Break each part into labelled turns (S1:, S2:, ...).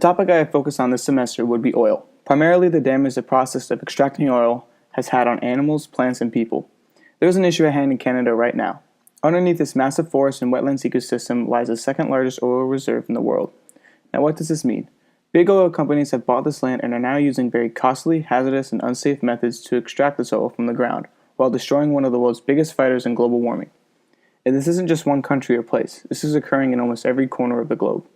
S1: topic I have focused on this semester would be oil, primarily the damage the process of extracting oil has had on animals, plants, and people. There is an issue at hand in Canada right now. Underneath this massive forest and wetlands ecosystem lies the second largest oil reserve in the world. Now what does this mean? Big oil companies have bought this land and are now using very costly, hazardous, and unsafe methods to extract this oil from the ground, while destroying one of the world's biggest fighters in global warming. And this isn't just one country or place, this is occurring in almost every corner of the globe.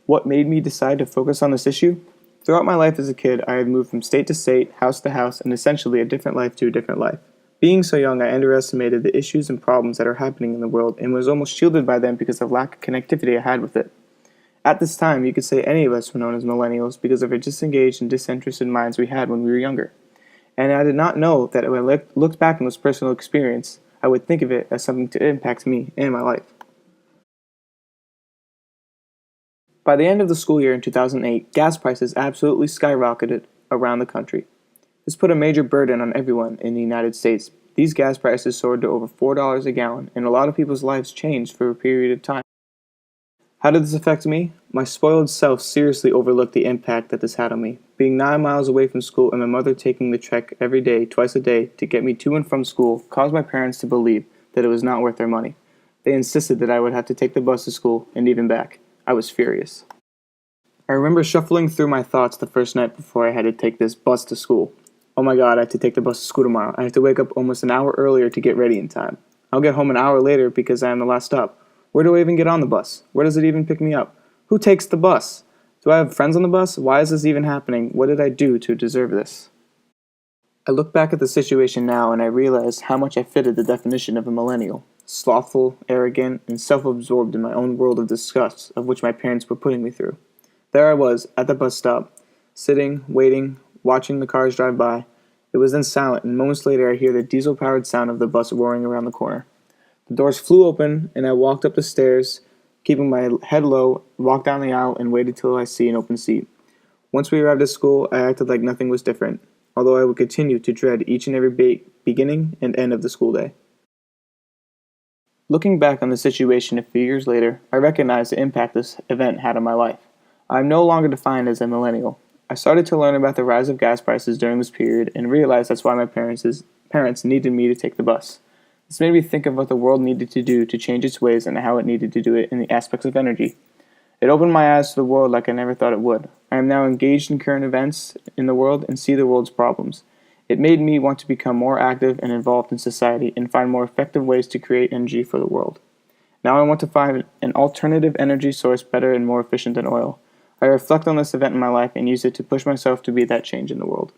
S1: What made me decide to focus on this issue? Throughout my life as a kid, I had moved from state to state, house to house, and essentially a different life to a different life. Being so young, I underestimated the issues and problems that are happening in the world and was almost shielded by them because of lack of connectivity I had with it. At this time, you could say any of us were known as millennials because of our disengaged and disinterested minds we had when we were younger. And I did not know that when I looked back on this personal experience, I would think of it as something to impact me and my life. By the end of the school year in 2008, gas prices absolutely skyrocketed around the country. This put a major burden on everyone in the United States. These gas prices soared to over $4 a gallon, and a lot of people's lives changed for a period of time. How did this affect me? My spoiled self seriously overlooked the impact that this had on me. Being 9 miles away from school and my mother taking the trek every day, twice a day, to get me to and from school caused my parents to believe that it was not worth their money. They insisted that I would have to take the bus to school and even back. I was furious. I remember shuffling through my thoughts the first night before I had to take this bus to school. Oh my god, I have to take the bus to school tomorrow. I have to wake up almost an hour earlier to get ready in time. I'll get home an hour later because I am the last stop. Where do I even get on the bus? Where does it even pick me up? Who takes the bus? Do I have friends on the bus? Why is this even happening? What did I do to deserve this? I look back at the situation now and I realize how much I fitted the definition of a millennial. Slothful, arrogant, and self-absorbed in my own world of disgust of which my parents were putting me through. There I was, at the bus stop, sitting, waiting, watching the cars drive by. It was then silent, and moments later I hear the diesel-powered sound of the bus roaring around the corner. The doors flew open, and I walked up the stairs, keeping my head low, walked down the aisle, and waited till I see an open seat. Once we arrived at school, I acted like nothing was different, although I would continue to dread each and every beginning and end of the school day. Looking back on the situation a few years later, I recognize the impact this event had on my life. I am no longer defined as a millennial. I started to learn about the rise of gas prices during this period and realized that's why my parents needed me to take the bus. This made me think of what the world needed to do to change its ways and how it needed to do it in the aspects of energy. It opened my eyes to the world like I never thought it would. I am now engaged in current events in the world and see the world's problems. It made me want to become more active and involved in society and find more effective ways to create energy for the world. Now I want to find an alternative energy source better and more efficient than oil. I reflect on this event in my life and use it to push myself to be that change in the world.